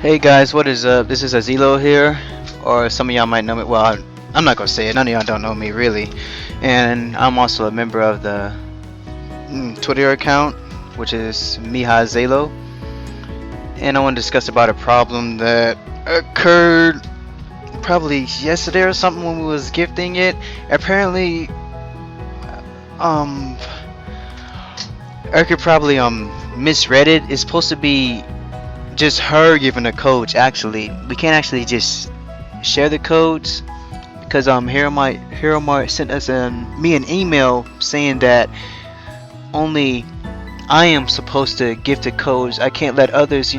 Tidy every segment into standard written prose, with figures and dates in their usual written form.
Hey guys, what is up? This is Azilo here, or some of y'all might know me. Well, I'm not gonna say it. None of y'all don't know me really, and I'm also a member of the Twitter account, which is Meha Zalo, and I want to discuss about a problem that occurred probably yesterday or something when we was gifting it. Apparently, um, Erica probably misread it. It's supposed to be just her giving the codes. Actually, we can't actually just share the codes because heromart sent us me an email saying that only I am supposed to give the codes. I can't let others,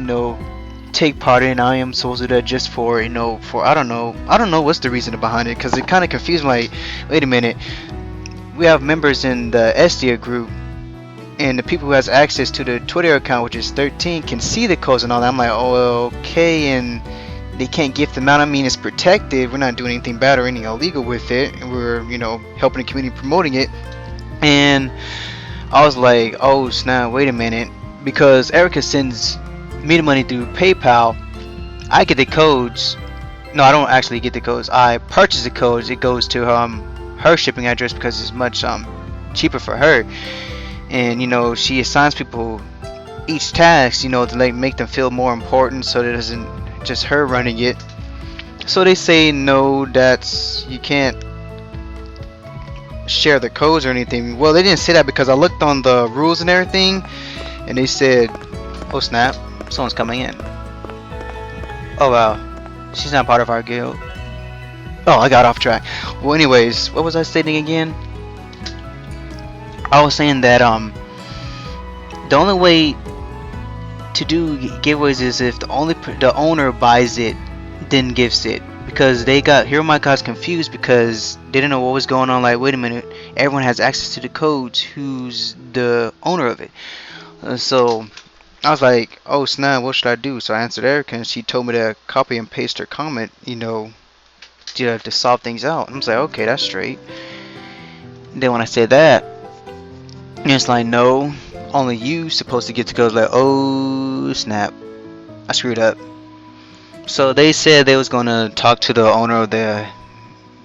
take part in. I am supposed to do that just for, for I don't know what's the reason behind it, because it kind of confused my. Wait a minute, we have members in the ESTIA group, and the people who has access to the Twitter account, which is 13, can see the codes and all that. I'm like, oh, okay, and they can't gift them out. I mean, it's protected. We're not doing anything bad or anything illegal with it. And we're, helping the community, promoting it. And I was like, oh snap, wait a minute, because Erica sends me the money through PayPal. I get the codes. No, I don't actually get the codes. I purchase the codes. It goes to her shipping address because it's much cheaper for her. And she assigns people each task, to like make them feel more important, so that it isn't just her running it. So they say no, that's you can't share the codes or anything. Well, they didn't say that because I looked on the rules and everything, and they said, oh snap, someone's coming in. Oh wow, she's not part of our guild. Oh, I got off track. Well, anyways, what was I stating again? I was saying that the only way to do giveaways is if the owner buys it, then gives it, because Heromart got confused because they didn't know what was going on. Like, wait a minute, everyone has access to the codes. Who's the owner of it? So I was like, oh snap, what should I do? So I answered Erica, and she told me to copy and paste her comment, to solve things out. And I was like, okay, that's straight. And then when I said that, it's like, no, only you supposed to get to go. Like, oh snap, I screwed up. So they said they was gonna talk to the owner of the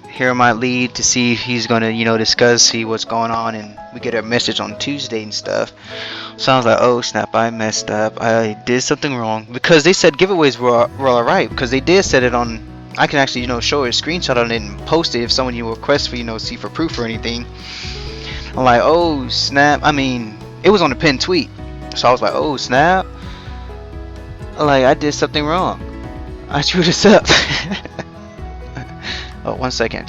Heromart lead to see if he's gonna, discuss, see what's going on, and we get a message on Tuesday and stuff. So I was like, oh snap, I messed up. I did something wrong, because they said giveaways were alright, because they did set it on. I can actually, show a screenshot on it and post it if someone requests for, see for proof or anything. I'm like, oh snap. I mean, it was on a pinned tweet, so I was like, oh snap, like I did something wrong. I screwed this up. Oh, 1 second.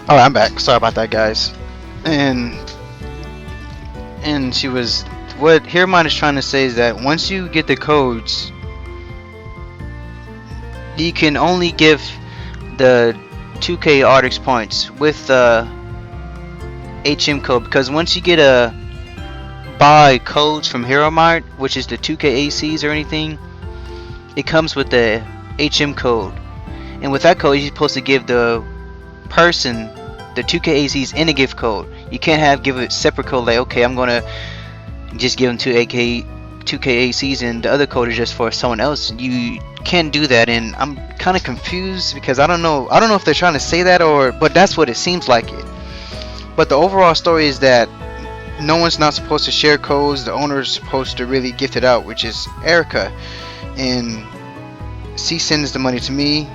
Alright, I'm back. Sorry about that, guys. And she was, what Heromart is trying to say is that once you get the codes, you can only give the 2K Artix points with the HM code, because once you get a buy codes from Heromart, which is the 2K ACs or anything, it comes with the HM code, and with that code you're supposed to give the person the 2K ACs in a gift code. You can't give a separate code like, okay, I'm gonna just give them 2K ACs and the other code is just for someone else. You can't do that, and I'm kind of confused because I don't know if they're trying to say that, but that's what it seems like it. But the overall story is that no one's not supposed to share codes. The owner is supposed to really gift it out, which is Erica, and she sends the money to me.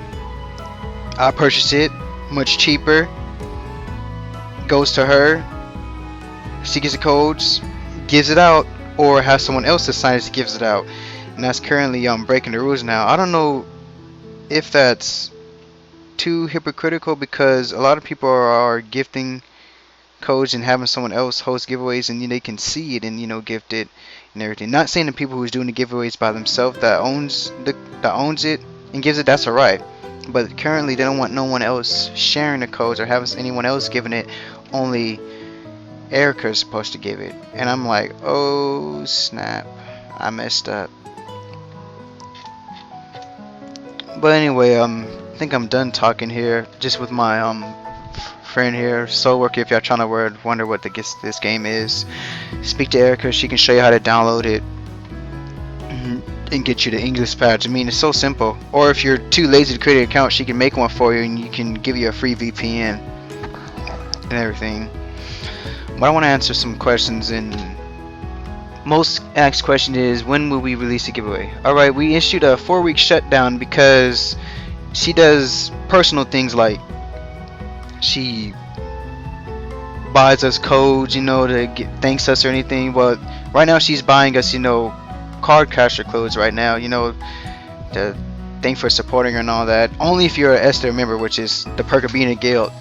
I purchase it much cheaper, goes to her, she gets the codes, gives it out, or has someone else assign it, gives it out. And that's currently breaking the rules now. I don't know if that's too hypocritical, because a lot of people are gifting codes and having someone else host giveaways and they can see it and gift it and everything. Not saying the people who's doing the giveaways by themselves that owns it and gives it, that's alright. But currently they don't want no one else sharing the codes or having anyone else giving it. Only Erica is supposed to give it. And I'm like, oh snap, I messed up. But anyway, I think I'm done talking here. Just with my friend here, Soul Worker. If y'all trying to wonder what this game is, speak to Erica. She can show you how to download it and get you the English patch. I mean, it's so simple. Or if you're too lazy to create an account, she can make one for you and you can give you a free VPN and everything. But I want to answer some questions, and most asked question is, when will we release a giveaway? Alright, we issued a 4-week shutdown because she does personal things like she buys us codes, to thanks us or anything. But right now she's buying us, card casher clothes right now, to thank for supporting her and all that. Only if you're an ESTIA member, which is the perk of being a guild.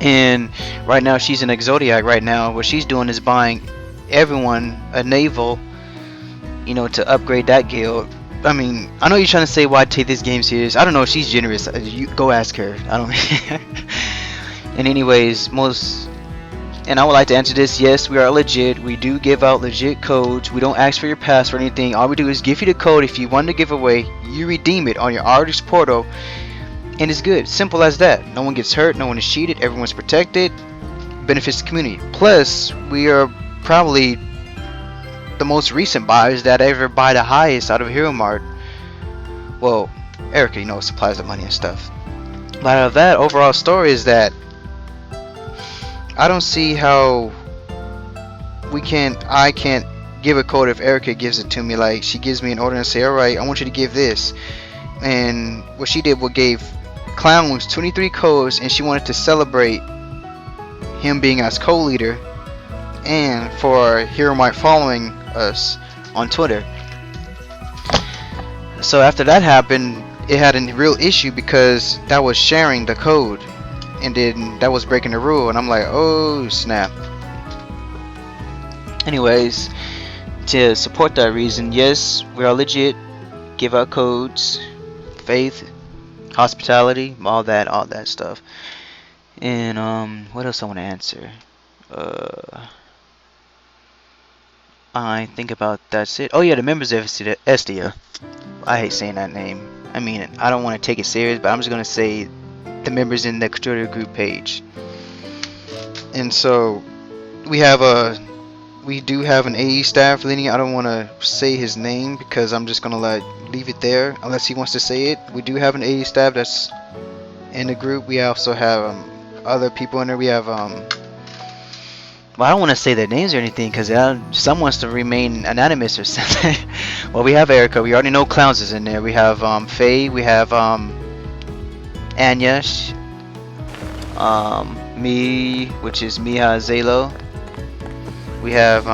And right now she's in Exodiac right now. What she's doing is buying everyone a naval, to upgrade that guild. I mean, I know you're trying to say why take this game serious. I don't know if she's generous. You go ask her. I don't. And anyways, and I would like to answer this. Yes, we are legit. We do give out legit codes. We don't ask for your password or anything. All we do is give you the code. If you want to give away, you redeem it on your artist portal, and it's good. Simple as that. No one gets hurt. No one is cheated. Everyone's protected. Benefits the community. Plus, we are probably the most recent buyers that ever buy the highest out of heromart. Well, Erica, supplies the money and stuff. But out of that, overall story is that I don't see how I can't give a code if Erica gives it to me. Like, she gives me an order and say, alright, I want you to give this. And what she did was gave Clowns 23 codes, and she wanted to celebrate him being as co-leader and for heromart following us on Twitter. So after that happened, it had a real issue because that was sharing the code, and then that was breaking the rule, and I'm like, oh snap. Anyways, to support that reason, yes, we are legit, give out codes, faith, hospitality, all that stuff. And what else I want to answer? I think about that's it. Oh yeah, the members of ESTIA. I hate saying that name. I mean, I don't want to take it serious, but I'm just gonna say the members in the Twitter group page. And so we do have an AE staff leading. I don't want to say his name because I'm just gonna leave it there unless he wants to say it. We do have an AE staff that's in the group. We also have other people in there. We have well, I don't want to say their names or anything because some wants to remain anonymous or something. Well, we have Erica. We already know Clowns is in there. We have Faye. We have Anya. Me, which is Meha Zalo. We have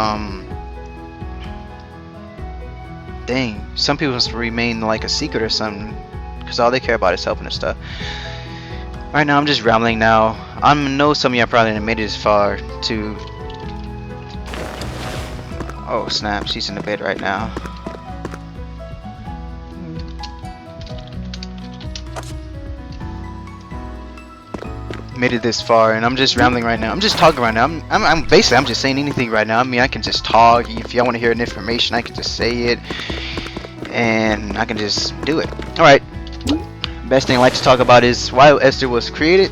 dang, some people must remain like a secret or something because all they care about is helping and stuff. Right now I'm just rambling now. I know some of y'all probably haven't made it this far to... Oh snap, she's in the bed right now. Made it this far, and I'm just rambling right now. I'm just talking right now. I'm basically, I'm just saying anything right now. I mean, I can just talk. If y'all want to hear an information, I can just say it, and I can just do it. All right. Best thing I like to talk about is why ESTIA was created.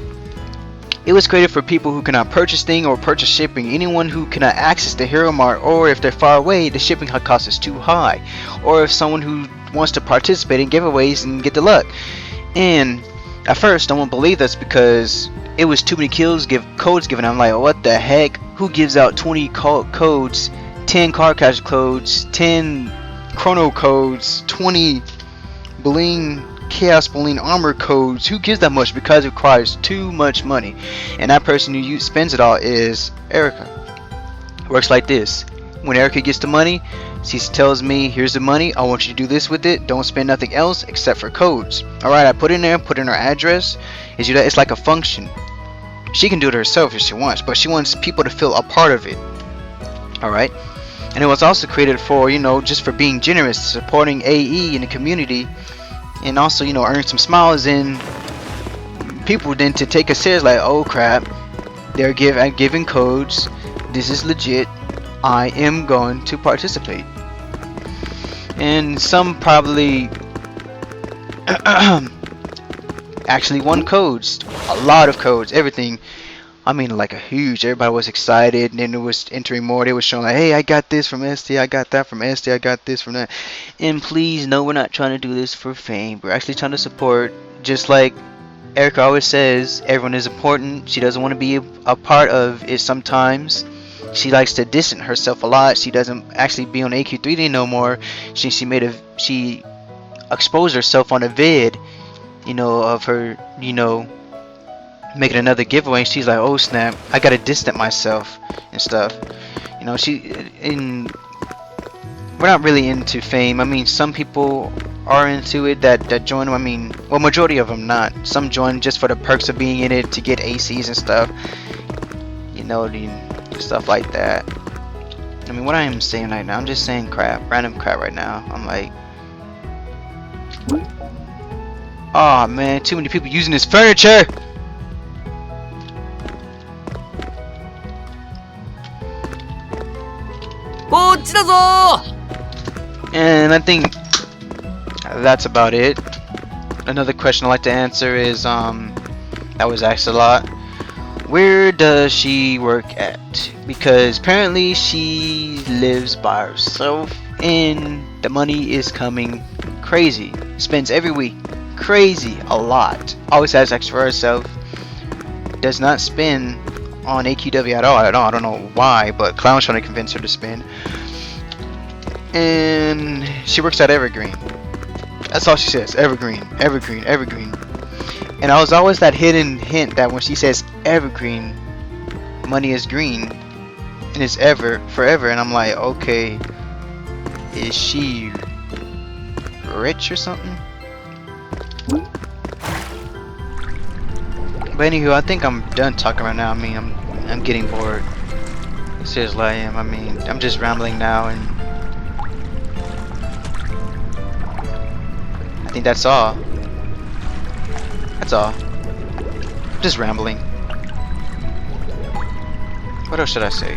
It was created for people who cannot purchase things or purchase shipping. Anyone who cannot access the heromart, or if they're far away, the shipping cost is too high, or if someone who wants to participate in giveaways and get the luck. And at first, no one believed us because it was too many codes given. I'm like, what the heck? Who gives out 20 codes, 10 card cash codes, 10 chrono codes, 20 bling chaos bling armor codes? Who gives that much? Because it requires too much money, and that person who spends it all is Erica. It works like this: when Erica gets the money, she tells me, here's the money, I want you to do this with it, don't spend nothing else except for codes. Alright, I put in there, put in her address. It's like a function. She can do it herself if she wants, but she wants people to feel a part of it. Alright? And it was also created for, just for being generous, supporting AE in the community, and also, earn some smiles and people then to take us serious, like, oh crap, they're giving codes, this is legit, I am going to participate. And some probably actually won codes, a lot of codes, everything. I mean, like a huge, everybody was excited, and then it was entering more. They was showing like, hey, I got this from ESTIA, I got that from ESTIA, I got this from that. And please, no, we're not trying to do this for fame. We're actually trying to support, just like Erica always says, everyone is important. She doesn't want to be a part of it sometimes. She likes to distance herself a lot. She doesn't actually be on AQ3D no more. She exposed herself on a vid, of her, making another giveaway. She's like, oh snap, I gotta distance myself and stuff. We're not really into fame. I mean, some people are into it that join. I mean, well, majority of them not. Some join just for the perks of being in it, to get ACs and stuff. Stuff like that. I mean, what I am saying right now, I'm just saying crap, random crap right now. I'm like, oh man, too many people using this furniture. And I think that's about it. Another question I like to answer is that was asked a lot. Where does she work at? Because apparently she lives by herself and the money is coming crazy. Spends every week crazy, a lot. Always has extra for herself. Does not spend on AQW at all. I don't know why, but Clown's trying to convince her to spend. And she works at Evergreen. That's all she says. Evergreen, Evergreen, Evergreen. And I was always that hidden hint that when she says Evergreen, money is green and it's forever. And I'm like, okay, is she rich or something? But anywho, I think I'm done talking right now. I mean, I'm getting bored. Seriously, I am. I mean, I'm just rambling now, and I think that's all. That's all. Just rambling. What else should I say?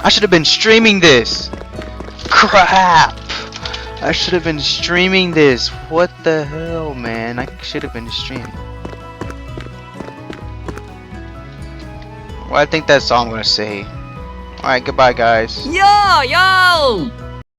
I should have been streaming this. Crap! I should have been streaming this. What the hell, man? I should have been streaming. Well, I think that's all I'm gonna say. Alright, goodbye, guys. Yo!